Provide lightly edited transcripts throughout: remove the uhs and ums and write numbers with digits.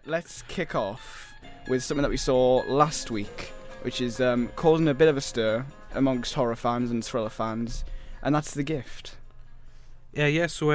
Let's kick off with something that we saw last week, which is causing a bit of a stir amongst horror fans and thriller fans, and that's The Gift. So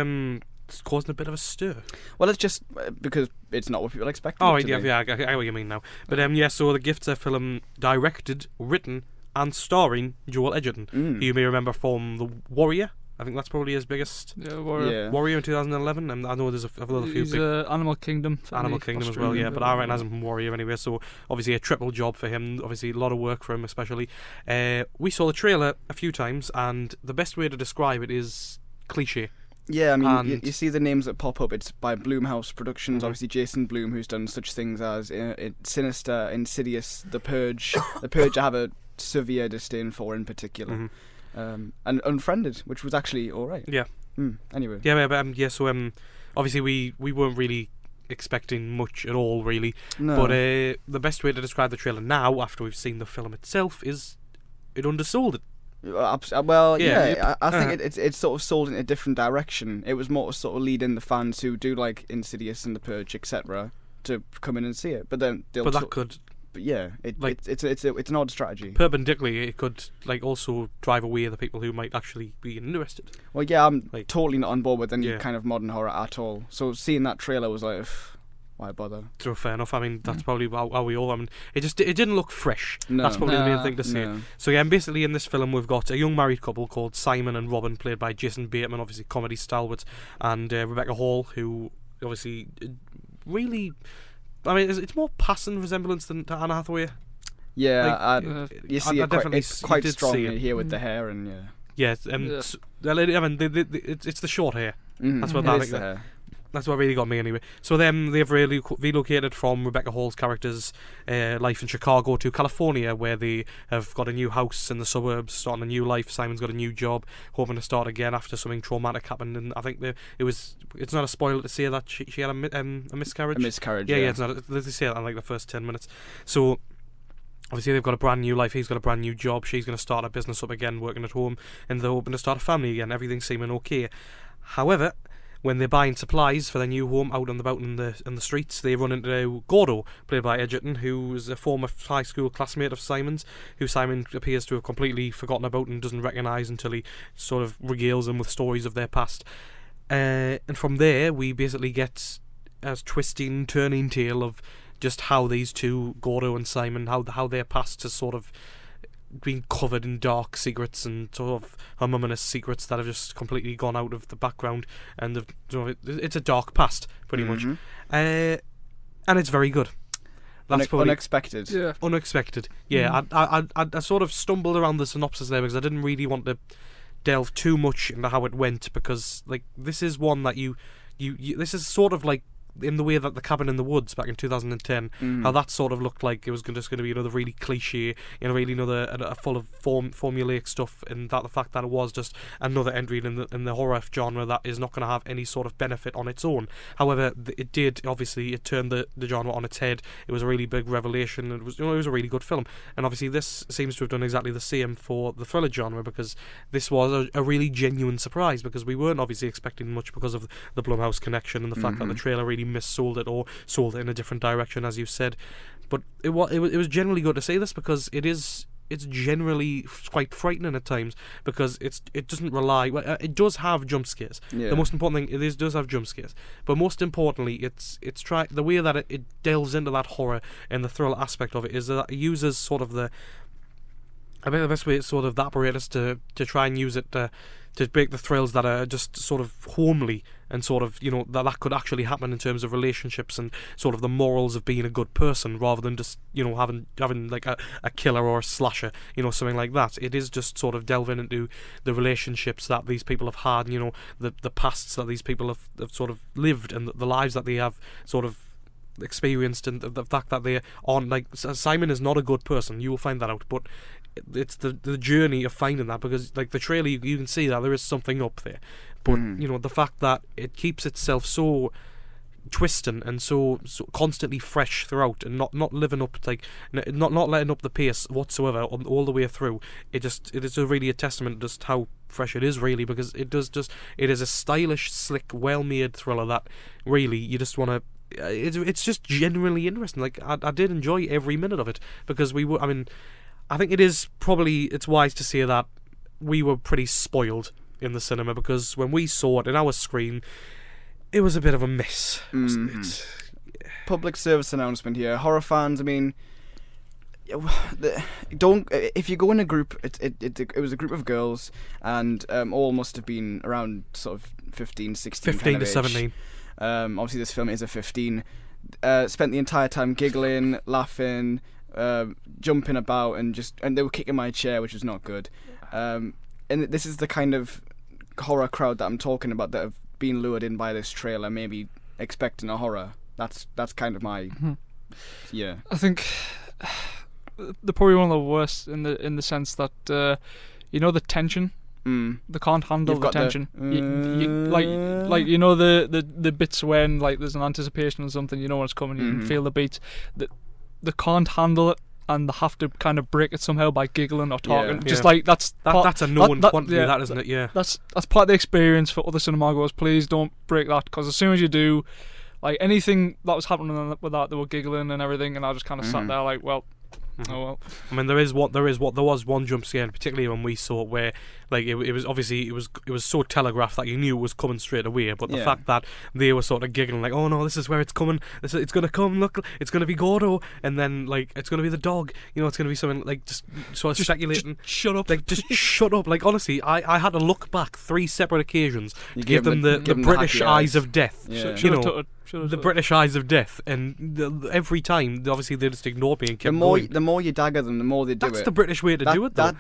it's causing a bit of a stir. Well, it's just because it's not what people expected. Oh, it to be. I get what you mean now. But so The Gift's a film directed, written, and starring Joel Edgerton, who you may remember from The Warrior. I think that's probably his biggest. Warrior in 2011. And I know there's a few. He's Animal Kingdom. Animal Kingdom as well, yeah. But I reckon as from Warrior anyway. So obviously a triple job for him. Obviously a lot of work for him, especially. We saw the trailer a few times, and the best way to describe it is cliche. Yeah, I mean, you see the names that pop up. It's by Blumhouse Productions, obviously Jason Blum, who's done such things as Sinister, Insidious, The Purge. The Purge I have a severe disdain for in particular. And Unfriended, which was actually alright. Yeah. Anyway. So obviously we weren't really expecting much at all, really. No. But the best way to describe the trailer now, after we've seen the film itself, is it undersold it. Well, I think it's sort of sold in a different direction. It was more to sort of lead in the fans who do like Insidious and The Purge, etc., to come in and see it. But then it's an odd strategy. Perpendicularly, it could also drive away the people who might actually be interested. Well, yeah, I'm totally not on board with any kind of modern horror at all. So seeing that trailer was like, why bother? So fair enough. I mean, that's probably how we all. I mean, it didn't look fresh. No. That's probably the main thing to say. No. So yeah, and basically in this film we've got a young married couple called Simon and Robin, played by Jason Bateman, obviously comedy stalwarts, and Rebecca Hall, who obviously really. I mean, it's more passing resemblance than to Anne Hathaway. Yeah, you see it's quite strong here with the hair and yeah. Yes, I mean, it's the short hair. That's what the hair. That's what really got me anyway. So then they've really relocated from Rebecca Hall's character's life in Chicago to California, where they have got a new house in the suburbs, starting a new life. Simon's got a new job, hoping to start again after something traumatic happened. And I think it's not a spoiler to say that she had a miscarriage. A miscarriage. Yeah. It's not. They say that in the first 10 minutes. So obviously they've got a brand new life. He's got a brand new job. She's going to start a business up again, working at home, and they're hoping to start a family again. Everything's seeming okay. However, when they're buying supplies for their new home out and about in the streets, they run into Gordo, played by Edgerton, who is a former high school classmate of Simon's, who Simon appears to have completely forgotten about and doesn't recognise until he sort of regales them with stories of their past. And from there, we basically get a twisting, turning tale of just how these two, Gordo and Simon, how their past has sort of been covered in dark secrets and sort of ominous secrets that have just completely gone out of the background, and it's a dark past pretty much, and it's very good. That's probably unexpected. Yeah, unexpected. Yeah, I sort of stumbled around the synopsis there because I didn't really want to delve too much into how it went, because this is one that you this is sort of like in the way that The Cabin in the Woods back in 2010, how that sort of looked like it was just going to be another really cliche, really another full of formulaic stuff, and that the fact that it was just another entry in the horror genre that is not going to have any sort of benefit on its own. However, it did, obviously, it turned the genre on its head. It was a really big revelation. It was a really good film, and obviously this seems to have done exactly the same for the thriller genre, because this was a really genuine surprise, because we weren't obviously expecting much because of the Blumhouse connection and the fact that the trailer really missold it or sold it in a different direction, as you said. But it was generally good to see this, because it's generally quite frightening at times, because it doesn't rely. Well, it does have jump scares. Yeah. The most important thing, it does have jump scares. But most importantly, the way that it delves into that horror and the thriller aspect of it is that it uses sort of the best way is sort of the apparatus to try and use it to break the thrills that are just sort of homely, and sort of, that could actually happen in terms of relationships and sort of the morals of being a good person, rather than just, having like a killer or a slasher, something like that. It is just sort of delving into the relationships that these people have had, the pasts that these people have sort of lived, and the lives that they have sort of experienced, and the fact that they're on, Simon is not a good person, you will find that out, but it's the journey of finding that, because the trailer you can see that there is something up there, but the fact that it keeps itself so twisting and so constantly fresh throughout, and not living up, not letting up the pace whatsoever all the way through, it is really a testament to just how fresh it is, really, because it is a stylish, slick, well made thriller that really you just want to it's just genuinely interesting. Like I did enjoy every minute of it because we were. I mean, I think it's wise to say that we were pretty spoiled in the cinema because when we saw it in our screen, it was a bit of a miss, wasn't it? Public service announcement here, horror fans. I mean, don't, if you go in a group, it was a group of girls, and all must have been around sort of 15, 16 15 kind to of 17. age. Obviously this film is a 15. Spent the entire time giggling, laughing, jumping about, and they were kicking my chair, which was not good. And this is the kind of horror crowd that I'm talking about, that have been lured in by this trailer, maybe expecting a horror. That's kind of my yeah. I think they're probably one of the worst in the sense that the tension. They can't handle the tension. Like the bits when like there's an anticipation or something, you know when it's coming, you can feel the beats. They can't handle it, and they have to kind of break it somehow by giggling or talking. Yeah. Just like that's a known quantity, yeah, that isn't it? Yeah. That's part of the experience for other cinema goers. Please don't break that, because as soon as you do, like anything that was happening with that, they were giggling and everything, and I just kind of sat there like, well. Oh well. I mean, there was one jump scare, particularly when we saw it, where like it was obviously it was so telegraphed that you knew it was coming straight away. But the fact that they were sort of giggling like, oh no, this is where it's coming. It's gonna come. Look, it's gonna be Gordo, and then like it's gonna be the dog. You know, it's gonna be something like just sort of speculating. Just shut up. Like just shut up. Like honestly, I had to look back 3 separate occasions to give them the give them British the eyes of death. Yeah. You know. The British eyes of death, and every time, obviously, they just ignored me and kept going. The more you dagger them, the more they do it. That's the British way to do it, though.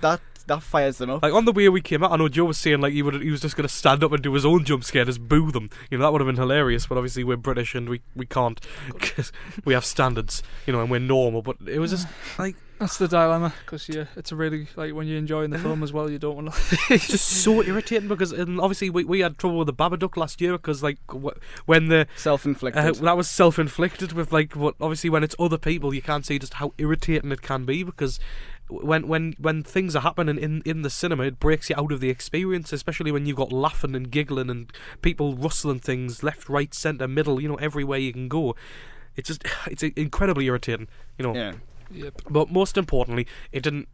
That fires them up. Like, on the way we came out, I know Joe was saying, like, he was just going to stand up and do his own jump scare, just boo them. You know, that would have been hilarious, but obviously we're British and we can't, because we have standards, you know, and we're normal, but it was just, like... That's the dilemma, because it's a really, like, when you're enjoying the film as well, you don't want to... It's just so irritating, because obviously we had trouble with the Babadook last year, because, like, when the... Self-inflicted. That was self-inflicted with, like, obviously when it's other people, you can't see just how irritating it can be, because... When things are happening in the cinema, it breaks you out of the experience, especially when you've got laughing and giggling and people rustling things left, right, centre, middle, you know, everywhere you can go. It's incredibly irritating, you know. Yeah. Yep. But most importantly, it didn't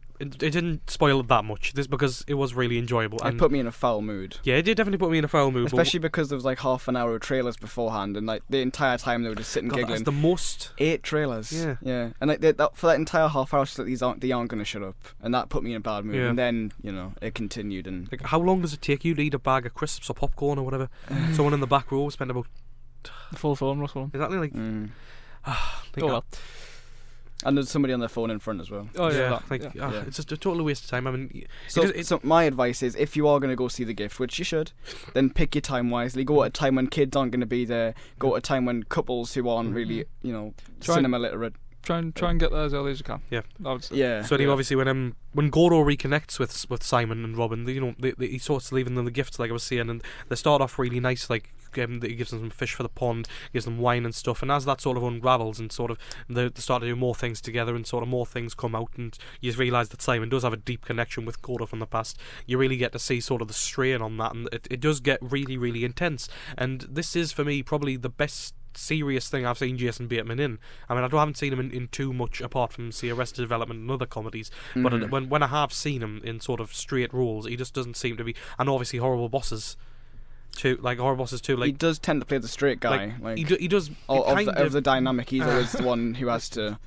spoil it that much. This because it was really enjoyable. It put me in a foul mood. Yeah, it did definitely put me in a foul mood. Especially because there was like half an hour of trailers beforehand, and like the entire time they were just sitting giggling. That's the most 8 trailers. Yeah. And like for that entire half hour, just like they aren't going to shut up, and that put me in a bad mood. Yeah. And then it continued. And like, how long does it take you to eat a bag of crisps or popcorn or whatever? Someone in the back row spent about the full film, exactly like. Well. And there's somebody on their phone in front as well. Oh yeah, it's just a total waste of time. I mean, so my advice is, if you are going to go see The Gift, which you should, then pick your time wisely. Go at a time when kids aren't going to be there. Go at a time when couples who aren't really, cinema literate. Try and get there as early as you can. Yeah. Yeah. So obviously when Gordo reconnects with Simon and Robin, he starts leaving them the gifts, like I was saying, and they start off really nice, like. He gives them some fish for the pond, gives them wine and stuff, and as that sort of unravels and sort of they start to do more things together and sort of more things come out, and you realise that Simon does have a deep connection with Gordo from the past. You really get to see sort of the strain on that, and it does get really, really intense. And this is, for me, probably the best serious thing I've seen Jason Bateman in. I mean, I haven't seen him in too much apart from, say, Arrested Development and other comedies, but when I have seen him in sort of straight roles, he just doesn't seem to be, and obviously Horrible Bosses too, like Horrible Bosses too. Like, he does tend to play the straight guy. He does. Of the dynamic, he's always the one who has to.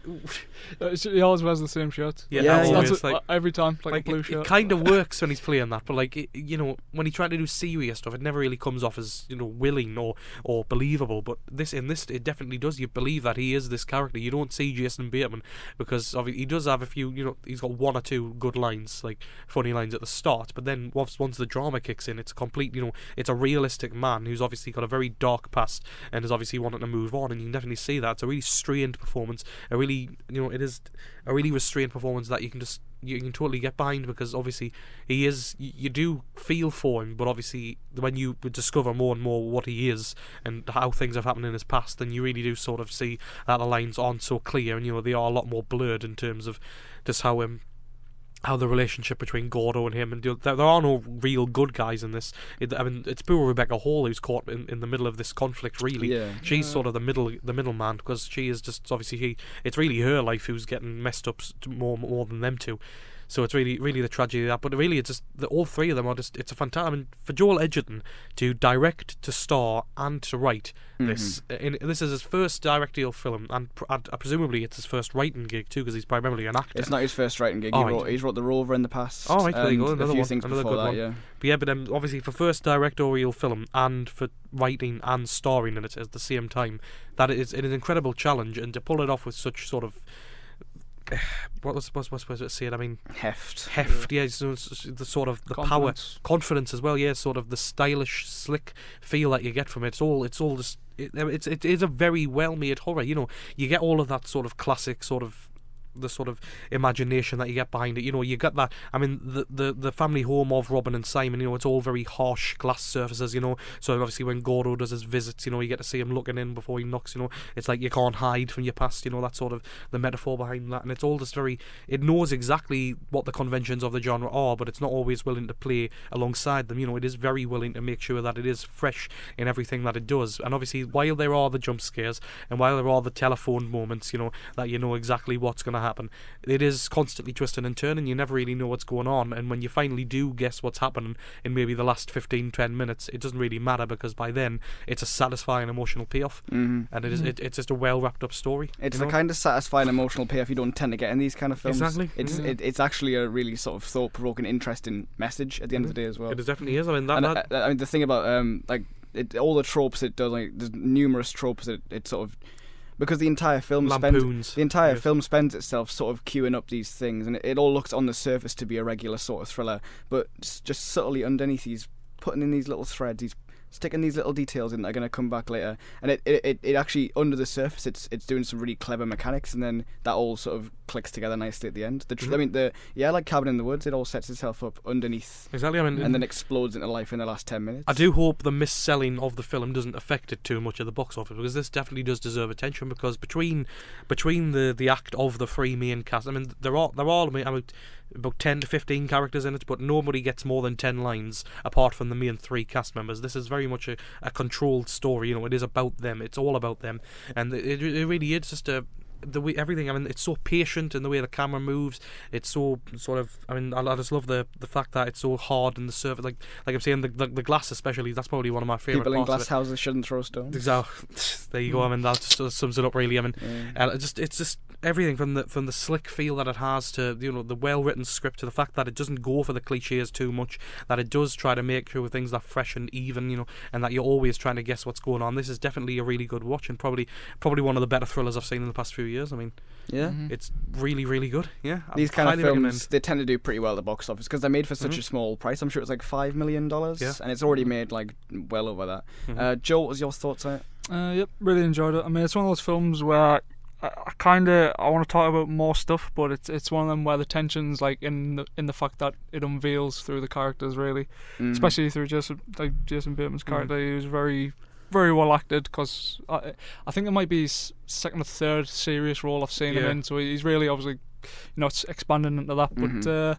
He always wears the same shirt. Always, every time, like a blue shirt. It kind of works when he's playing that, but like when he's trying to do serious stuff, it never really comes off as willing or believable. But in this, it definitely does. You believe that he is this character. You don't see Jason Bateman because he does have a few. He's got 1 or 2 good lines, like funny lines at the start, but then once the drama kicks in, it's a complete. It's a realistic man who's obviously got a very dark past and is obviously wanting to move on, and you can definitely see that. It's a really strained performance. It is a really restrained performance that you can totally get behind, because obviously he is. You do feel for him, but obviously when you discover more and more what he is and how things have happened in his past, then you really do sort of see that the lines aren't so clear, and they are a lot more blurred in terms of just how how the relationship between Gordo and him, and there are no real good guys in this. It's poor Rebecca Hall who's caught in the middle of this conflict. Really, she's sort of the middleman, because she is just obviously it's really her life who's getting messed up more than them two. So it's really the tragedy of that. But really, it's just all three of them are just. It's a fantastic. I mean, for Joel Edgerton to direct, to star, and to write this. This is his first directorial film, and presumably it's his first writing gig too, because he's primarily an actor. It's not his first writing gig. He's wrote The Rover in the past. Oh, right, there you go. Another a few one. things Another before good that, one. yeah. But yeah, but obviously for first directorial film and for writing and starring in it at the same time, it is an incredible challenge, and to pull it off with such sort of. What was supposed to say it? I mean, heft. Yeah, so the sort of the confidence as well. Yeah, sort of the stylish, slick feel that you get from it. It's all just. It is a very well made horror. You know, you get all of that sort of classic sort of. The sort of imagination that you get behind it, you get that. I mean, the family home of Robin and Simon, it's all very harsh glass surfaces, so obviously when Gordo does his visits, you get to see him looking in before he knocks, it's like you can't hide from your past, that sort of the metaphor behind that. And it's all just it knows exactly what the conventions of the genre are, but it's not always willing to play alongside them. It is very willing to make sure that it is fresh in everything that it does. And obviously, while there are the jump scares and while there are the telephone moments, that exactly what's going to happen, it is constantly twisting and turning. You never really know what's going on, and when you finally do guess what's happening in maybe the last 15-20 minutes, it doesn't really matter, because by then it's a satisfying emotional payoff. And it's just a well wrapped up story. It's the kind of satisfying emotional payoff you don't tend to get in these kind of films. Exactly. It's actually a really sort of thought-provoking, interesting message at the end of the day as well. It definitely is. I mean, I mean, the thing about all the tropes it does, like there's numerous tropes it sort of. Because the entire film spends itself sort of queuing up these things, and it all looks on the surface to be a regular sort of thriller, but just subtly underneath he's putting in these little threads, he's sticking these little details in that are going to come back later, and it actually, under the surface, it's doing some really clever mechanics, and then that all sort of clicks together nicely at the end. I mean, like Cabin in the Woods, it all sets itself up underneath. Exactly. I mean, and then explodes into life in the last 10 minutes. I do hope the mis-selling of the film doesn't affect it too much at the box office, because this definitely does deserve attention, because between the act of the three main cast, I mean, they're all about 10 to 15 characters in it, but nobody gets more than 10 lines apart from the main three cast members. This is very much a controlled story. It is about them. It's all about them, and it really is just the way everything. I mean, it's so patient in the way the camera moves. It's so sort of. I mean, I just love the fact that it's so hard in the surface. Like I'm saying, the glass especially. That's probably one of my favorite. People in glass houses shouldn't throw stones. Exactly. There you go. I mean, that just sums it up really. I mean, it's just everything from the slick feel that it has to the well written script, to the fact that it doesn't go for the cliches too much. That it does try to make sure things are fresh and even. And that you're always trying to guess what's going on. This is definitely a really good watch, and probably one of the better thrillers I've seen in the past few years. I mean, it's really, really good. Yeah, these kind of films, they tend to do pretty well at the box office because they're made for such a small price. I'm sure it was like $5 million, and it's already made like well over that. Joe, what was your thoughts on it? Yep, really enjoyed it. I mean, it's one of those films where I want to talk about more stuff, but it's one of them where the tension's like in the fact that it unveils through the characters, really, especially through Jason Bateman's character. He was very, very well acted, because I think it might be his second or third serious role I've seen him in, so he's really obviously it's expanding into that. But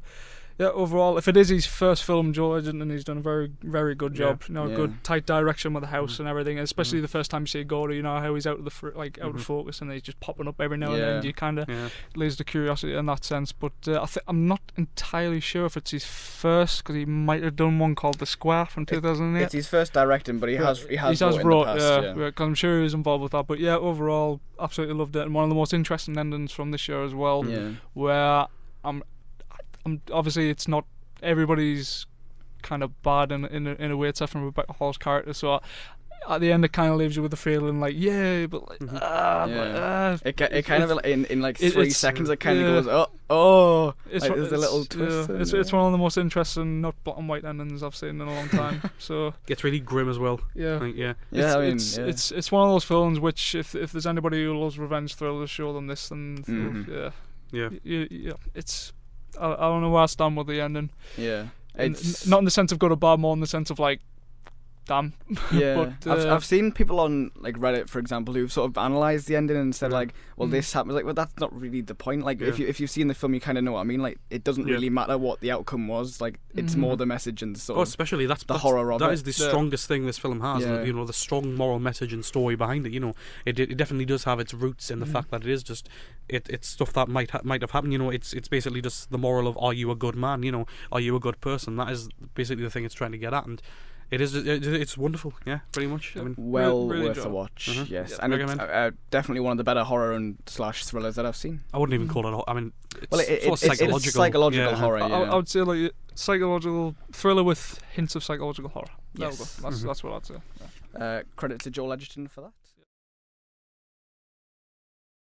overall, if it is his first film, Joel Edgerton, he's done a very, very good job. Good tight direction with the house and everything. Especially the first time you see Gordo, how he's out of out of focus, and he's just popping up every now and then. You kind of lose the curiosity in that sense. But I'm not entirely sure if it's his first, because he might have done one called The Square from 2008. It's his first directing, but he has wrote, because I'm sure he was involved with that. But overall, absolutely loved it, and one of the most interesting endings from this year as well, where I'm obviously it's not everybody's kind of bad in a way, except from Rebecca Hall's character. So at the end, it kind of leaves you with a feeling like, it kind of in like 3 seconds, it kind of goes, oh, there's a little twist. It's one of the most interesting, not black and white endings I've seen in a long time. So gets really grim as well. It's one of those films which, if there's anybody who loves revenge thrillers, show them this, and it's. I don't know where I stand with the ending. Yeah. Not in the sense of good or bad, more in the sense of like damn. Yeah, But, I've seen people on like Reddit, for example, who've sort of analysed the ending and said like, well, this happened. Like, well, that's not really the point. Like, if you've seen the film, you kind of know what I mean. Like, it doesn't really matter what the outcome was. Like, it's more the message and sort of especially that's horror of it. That is the strongest thing this film has. Yeah. You know, the strong moral message and story behind it. You know, it definitely does have its roots in the fact that it is just it's stuff that might have happened. You know, it's basically just the moral of, are you a good man? You know, are you a good person? That is basically the thing it's trying to get at, and it's wonderful. Yeah, pretty much. I mean, really worth a watch. Yes, and it's definitely one of the better horror and / thrillers that I've seen. I wouldn't even call it. I mean, it's psychological horror. Yeah. I would say like psychological thriller with hints of psychological horror. Yes. That's what I'd say. Credit to Joel Edgerton for that.